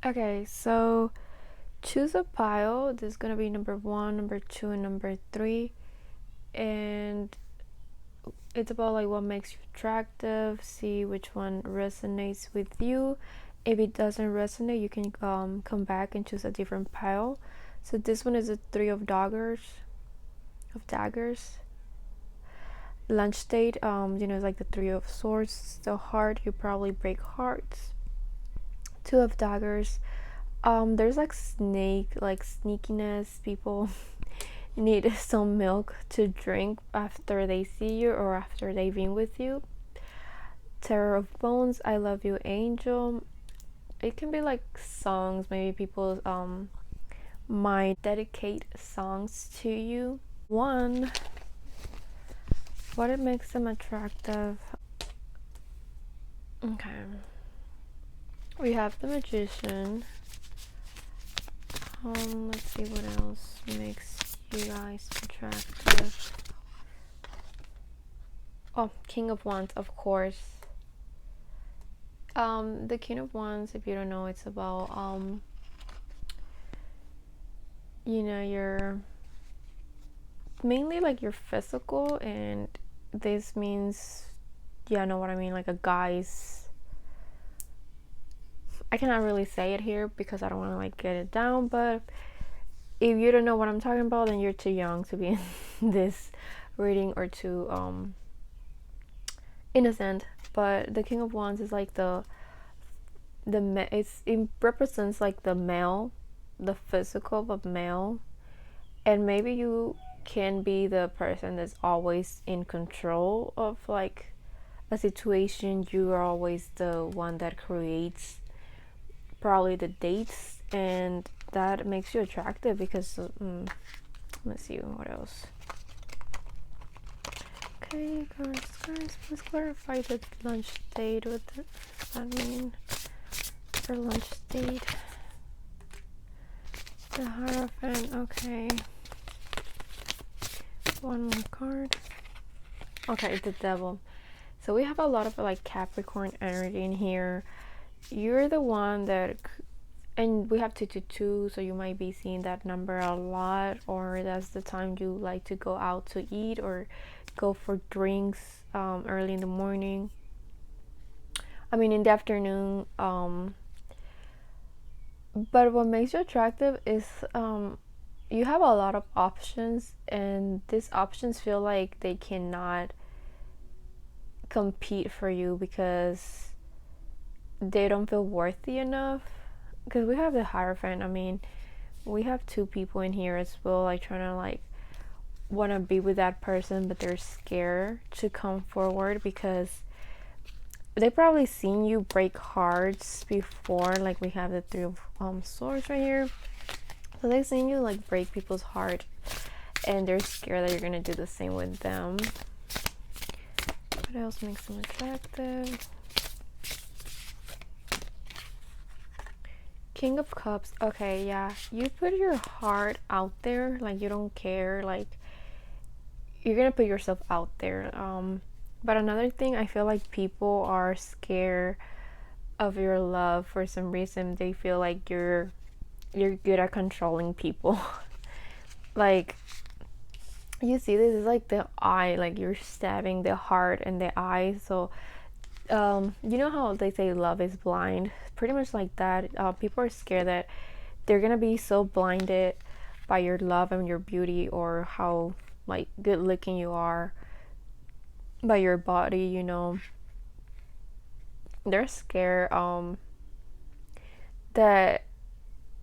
Okay, so choose a pile. This is gonna be number one, number two, and number three. And it's about like what makes you attractive. See which one resonates with you. If it doesn't resonate, you can come back and choose a different pile. So this one is a three of daggers. Of daggers. Lunch state. It's like the three of swords. The heart. You probably break hearts. Two of daggers. There's like sneakiness. People need some milk to drink after they see you or after they've been with you. Terror of bones. I love you, angel. It can be like songs. Maybe people might dedicate songs to you. One, what it makes them attractive. Okay, we have the magician. Let's see what else makes you guys attractive. Oh, King of Wands, of course. The King of Wands, if you don't know, it's about your mainly like your physical, and this means, yeah, I know what I mean, like a guy's. I cannot really say it here because I don't want to like get it down, but if you don't know what I'm talking about, then you're too young to be in this reading or too innocent. But the King of Wands is like it represents like the male, the physical of male, and maybe you can be the person that's always in control of like a situation. You are always the one that creates probably the dates, and that makes you attractive because let's see what else. Okay, guys, please clarify the lunch date. What does that mean for lunch date? The Hierophant. Okay, one more card. Okay, the Devil. So we have a lot of like Capricorn energy in here. You're the one that, and we have 222, so you might be seeing that number a lot, or that's the time you like to go out to eat or go for drinks early in the morning. I mean, in the afternoon. But what makes you attractive is you have a lot of options, and these options feel like they cannot compete for you because they don't feel worthy enough. Because we have the Hierophant. I mean, we have two people in here as well, like trying to like want to be with that person, but they're scared to come forward because they probably seen you break hearts before. Like we have the three of swords right here, so they've seen you like break people's heart, and they're scared that you're gonna do the same with them. What else makes them attractive? King of Cups. Okay, yeah, you put your heart out there, like you don't care, like you're gonna put yourself out there. But another thing, I feel like people are scared of your love for some reason. They feel like you're good at controlling people. Like you see, this is like the eye, like you're stabbing the heart and the eye. So you know how they say love is blind, pretty much like that. People are scared that they're gonna be so blinded by your love and your beauty, or how like good looking you are, by your body, they're scared that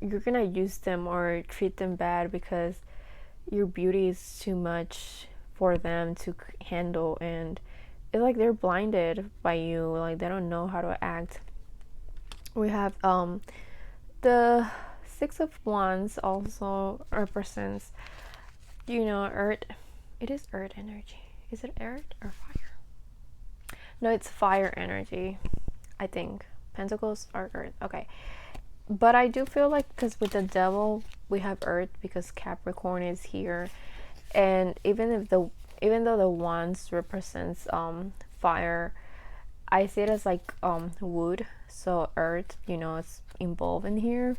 you're gonna use them or treat them bad because your beauty is too much for them to handle, and it's like they're blinded by you, like they don't know how to act. We have the Six of Wands also represents earth. It is earth energy. Is it earth or fire? No, it's fire energy, I think. Pentacles are earth. Okay, but I do feel like, because with the Devil we have earth because Capricorn is here, and even though the wands represents fire, I see it as like wood, so earth, you know, it's involved in here.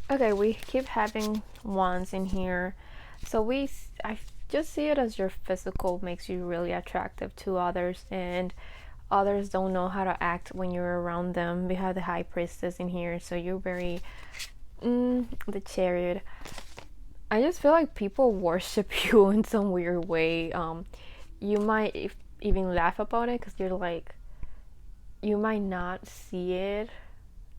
Okay, we keep having ones in here. So I just see it as your physical makes you really attractive to others, and others don't know how to act when you're around them. We have the high priestess in here, so you're very the chariot. I just feel like people worship you in some weird way. You might even laugh about it because you're like, you might not see it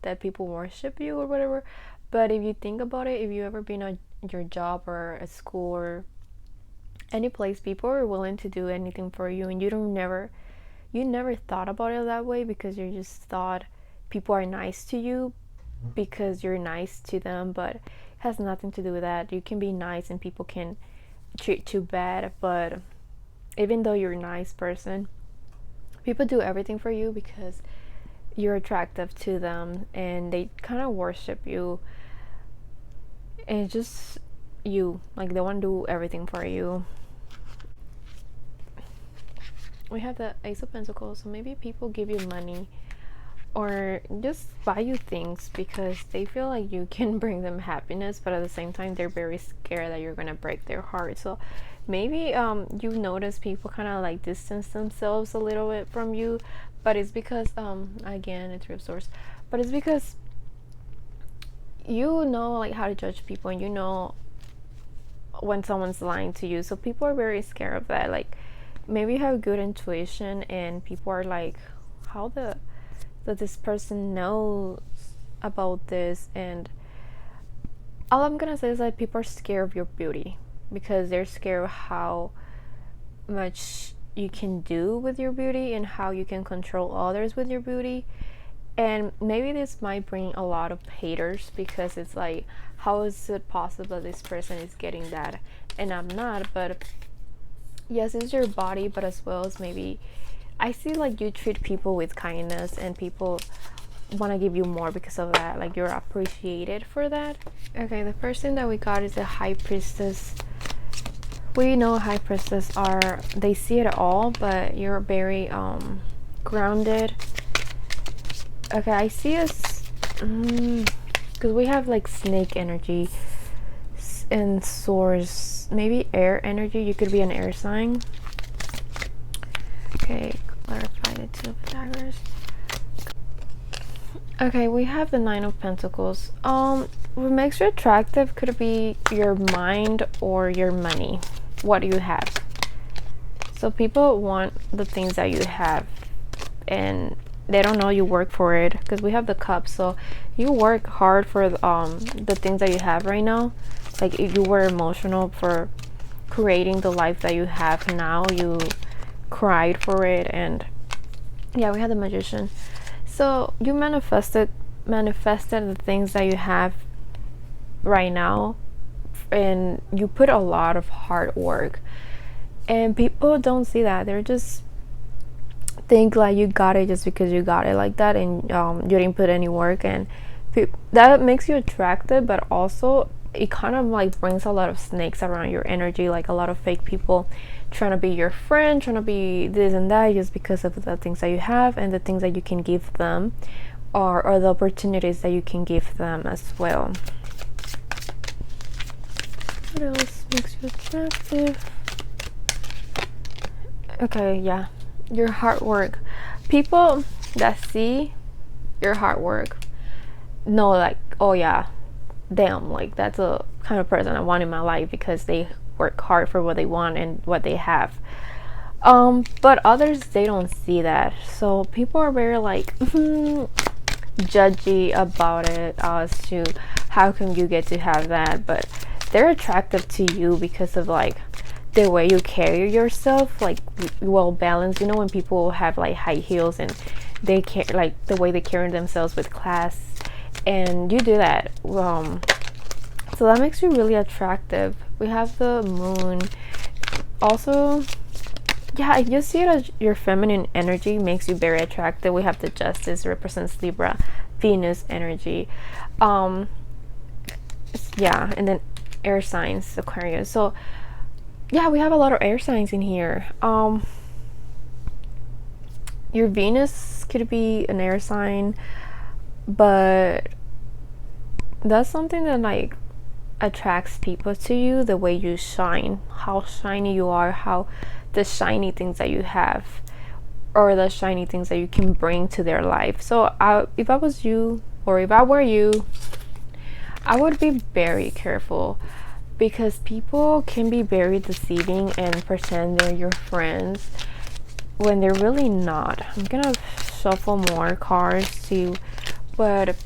that people worship you or whatever. But if you think about it, if you ever been at your job or at school or any place, people are willing to do anything for you, and you never thought about it that way because you just thought people are nice to you because you're nice to them, but it has nothing to do with that. You can be nice and people can treat you bad, but even though you're a nice person, people do everything for you because you're attractive to them and they kind of worship you, and it's just you, like they want to do everything for you. We have the Ace of Pentacles, so maybe people give you money or just buy you things because they feel like you can bring them happiness, but at the same time they're very scared that you're gonna break their heart. So maybe you notice people kind of like distance themselves a little bit from you, but it's because again, it's Three of Swords, but it's because you know like how to judge people, and you know when someone's lying to you. So people are very scared of that. Like maybe you have good intuition and people are like, how that this person knows about this. And all I'm gonna say is that people are scared of your beauty because they're scared of how much you can do with your beauty and how you can control others with your beauty. And maybe this might bring a lot of haters because it's like, how is it possible this person is getting that and I'm not? But yes, it's your body, but as well as maybe I see like you treat people with kindness and people want to give you more because of that. Like you're appreciated for that. Okay, the first thing that we got is the High Priestess. We know High Priestess are, they see it all, but you're very grounded. Okay, I see us because we have like snake energy and swords, maybe air energy. You could be an air sign. Okay, clarify the Two of Daggers. Okay, we have the Nine of Pentacles. What makes you attractive could be your mind or your money. What do you have? So people want the things that you have, and they don't know you work for it because we have the Cup. So you work hard for the things that you have right now. Like if you were emotional for creating the life that you have now, you cried for it. And yeah, we had the Magician. So you manifested the things that you have right now, and you put a lot of hard work, and people don't see that. They're just think like you got it just because you got it like that, and you didn't put any work. And that makes you attractive, but also it kind of like brings a lot of snakes around your energy, like a lot of fake people trying to be your friend, trying to be this and that just because of the things that you have and the things that you can give them, or the opportunities that you can give them as well. What else makes you attractive? Okay, yeah, your hard work. People that see your hard work know like, oh yeah, damn, like that's a kind of person I want in my life because they work hard for what they want and what they have. But others, they don't see that. So people are very like judgy about it as to how come you get to have that, but they're attractive to you because of like the way you carry yourself, like well balanced. You know, when people have like high heels and they care, like the way they carry themselves with class, and you do that. So that makes you really attractive. We have the Moon. Also, yeah, I just see it as your feminine energy makes you very attractive. We have the Justice, represents Libra, Venus energy. Yeah, and then air signs, Aquarius. So yeah, we have a lot of air signs in here. your Venus could be an air sign, but that's something that like attracts people to you, the way you shine, how shiny you are, how the shiny things that you have, or the shiny things that you can bring to their life. So if I was you, or if I were you, I would be very careful, because people can be very deceiving and pretend they're your friends when they're really not. I'm gonna shuffle more cards, see what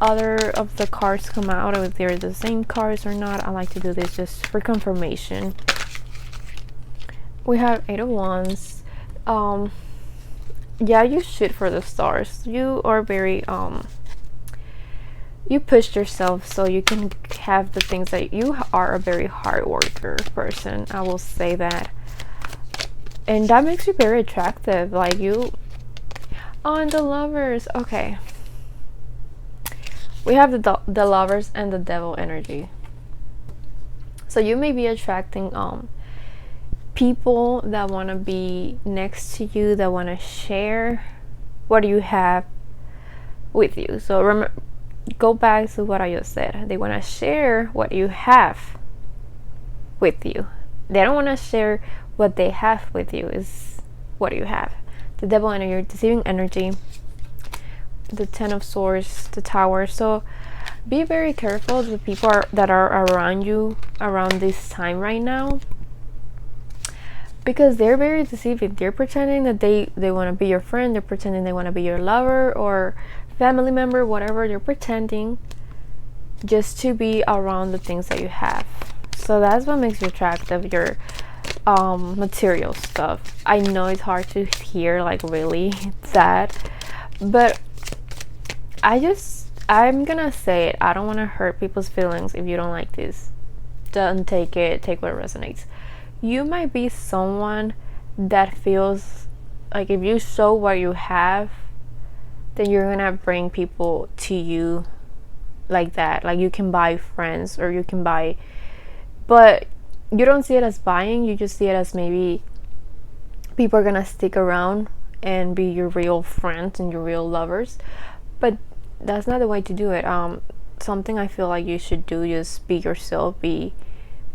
other of the cards come out, or if they're the same cards or not. I like to do this just for confirmation. We have 8 of Wands. Yeah, you shoot for the stars. You are very you pushed yourself so you can have the things that you are. A very hard worker person, I will say that, and that makes you very attractive. Like you on the Lovers. Okay, we have the Lovers and the Devil energy. So you may be attracting people that want to be next to you, that want to share what you have with you. So remember, go back to what I just said. They want to share what you have with you. They don't want to share what they have with you, is what you have. The Devil energy, deceiving energy, the Ten of Swords, the Tower. So be very careful of the people that are around you around this time right now, because they're very deceiving. They're pretending that they want to be your friend. They're pretending they want to be your lover or family member, whatever. They're pretending just to be around the things that you have. So that's what makes you attractive, your material stuff. I know it's hard to hear, like really that, but I'm gonna say it. I don't want to hurt people's feelings. If you don't like this, don't take it. Take what resonates. You might be someone that feels like if you show what you have, then you're gonna bring people to you like that. Like you can buy friends, or you can buy, but you don't see it as buying. You just see it as maybe people are gonna stick around and be your real friends and your real lovers. But that's not the way to do it. Something I feel like you should do is be yourself.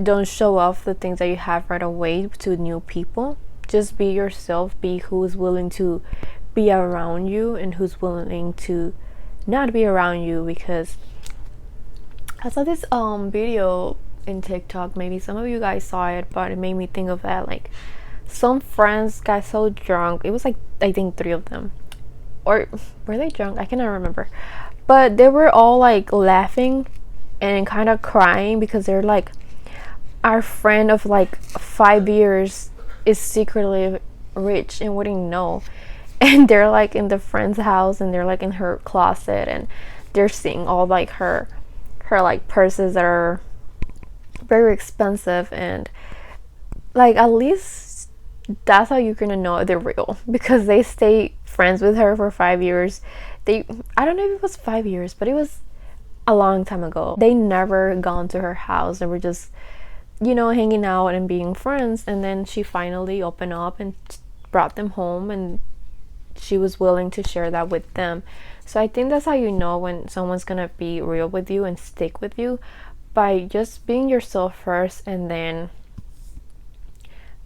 Don't show off the things that you have right away to new people. Just be yourself. Be who's willing to be around you and who's willing to not be around you. Because I saw this video in TikTok. Maybe some of you guys saw it, but it made me think of that. Like some friends got so drunk. It was like I think 3 of them, or were they drunk? I cannot remember. But they were all like laughing and kind of crying because they're like, our friend of like 5 years is secretly rich and wouldn't know. And they're like in the friend's house, and they're like in her closet, and they're seeing all like her like purses that are very expensive, and like at least that's how you're gonna know they're real, because they stay friends with her for 5 years. I don't know if it was 5 years, but it was a long time ago. They never gone to her house. They were just, hanging out and being friends. And then she finally opened up and brought them home, and she was willing to share that with them. So I think that's how you know when someone's gonna be real with you and stick with you, by just being yourself first, and then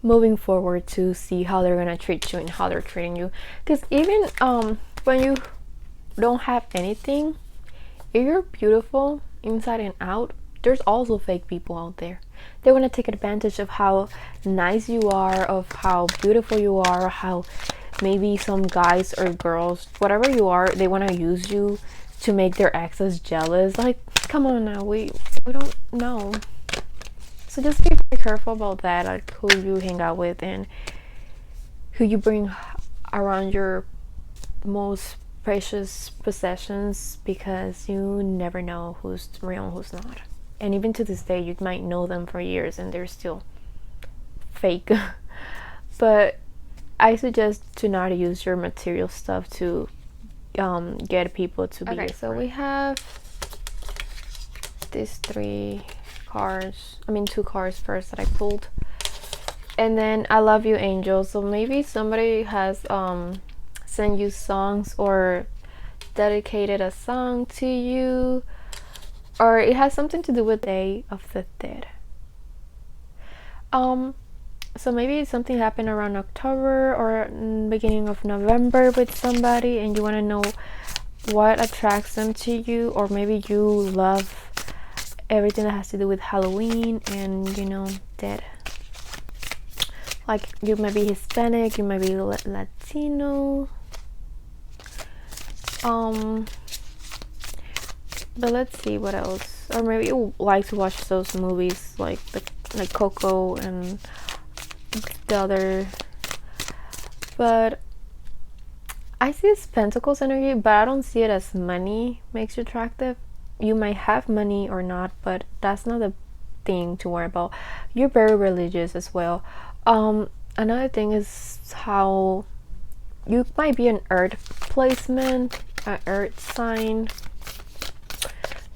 moving forward to see how they're gonna treat you and how they're treating you. Because even when you don't have anything, if you're beautiful inside and out, there's also fake people out there. They want to take advantage of how nice you are, of how beautiful you are, how maybe some guys or girls, whatever you are, they want to use you to make their exes jealous. Like, come on now, we don't know. So just be very careful about that, like who you hang out with and who you bring around your most precious possessions, because you never know who's real and who's not. And even to this day, you might know them for years and they're still fake. But I suggest to not use your material stuff to get people to be. Okay, so we have these 2 cards first that I pulled, and then I love you, angel. So maybe somebody has send you songs or dedicated a song to you, or it has something to do with Day of the Dead. So maybe something happened around October or beginning of November with somebody, and you want to know what attracts them to you, or maybe you love everything that has to do with Halloween and dead. Like you might be Hispanic, you might be Latino. But let's see what else. Or maybe you like to watch those movies like Coco and the other. But I see this Pentacles energy, but I don't see it as money makes you attractive. You might have money or not, but that's not the thing to worry about. You're very religious as well. Another thing is how you might be an earth placement, an earth sign,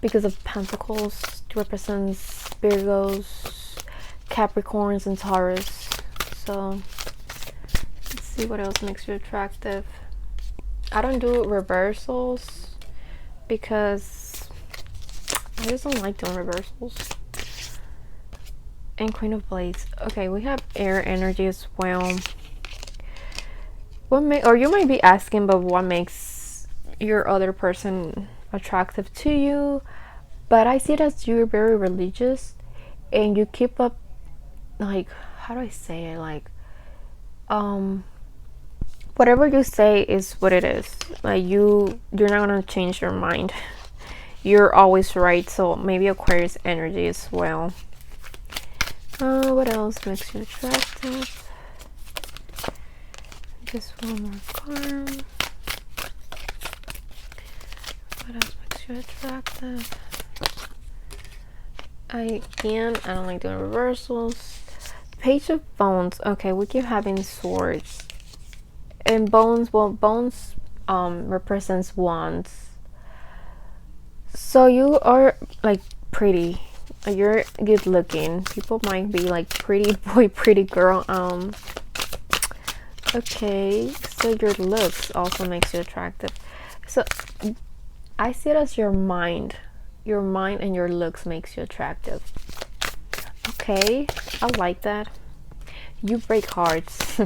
because of Pentacles represents Virgos, Capricorns, and Taurus. So let's see what else makes you attractive. I don't do reversals because I just don't like doing reversals. And Queen of Blades. Okay, we have air energy as well. Or you might be asking, but what makes your other person attractive to you? But I see it as you're very religious and you keep up, like, how do I say it? Like, whatever you say is what it is. Like you're not gonna change your mind. You're always right. So maybe Aquarius energy as well. What else makes you attractive? Just one more card. What else makes you attractive? I don't like doing reversals. Page of Bones. Okay, we keep having swords. And bones, well, bones represents wands. So you are like pretty. You're good looking. People might be like pretty boy, pretty girl. Okay, so your looks also makes you attractive. So I see it as your mind. Your mind and your looks makes you attractive. Okay, I like that. You break hearts.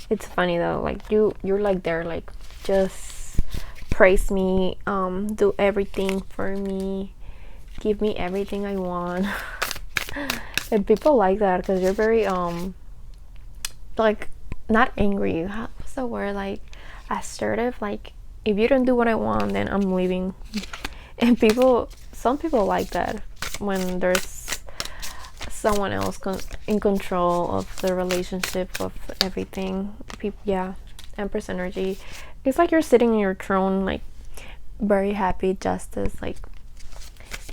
It's funny though, like you're like there, like just praise me, do everything for me, give me everything I want. And people like that because you're very like not angry. What's the word? Like assertive. Like if you don't do what I want, then I'm leaving. And some people like that when there's someone else in control of the relationship, of everything. Yeah, Empress energy. It's like you're sitting in your throne, like very happy, justice. Like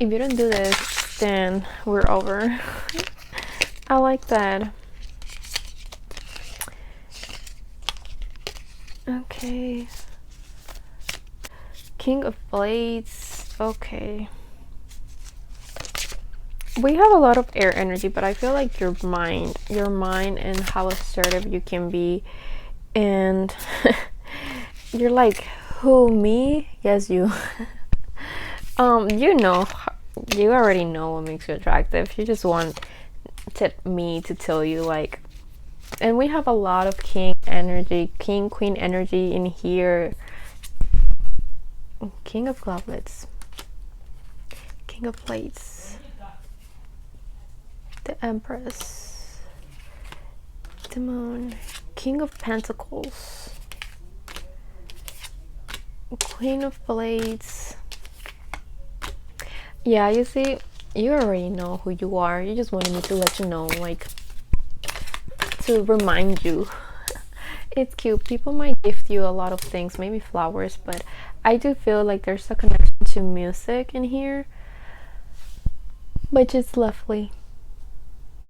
if you don't do this, then we're over. I like that. Okay, King of Blades. Okay, we have a lot of air energy, but I feel like your mind and how assertive you can be, and you're like, who, me? Yes, you. You already know what makes you attractive. You just want me to tell you, like, and we have a lot of king energy, king, queen energy in here. King of Goblets, King of Plates, the Empress, the Moon, King of Pentacles, Queen of Blades. Yeah, you see, you already know who you are. You just wanted me to let you know, like, to remind you. It's cute. People might gift you a lot of things, maybe flowers, but I do feel like there's a connection to music in here, which is lovely.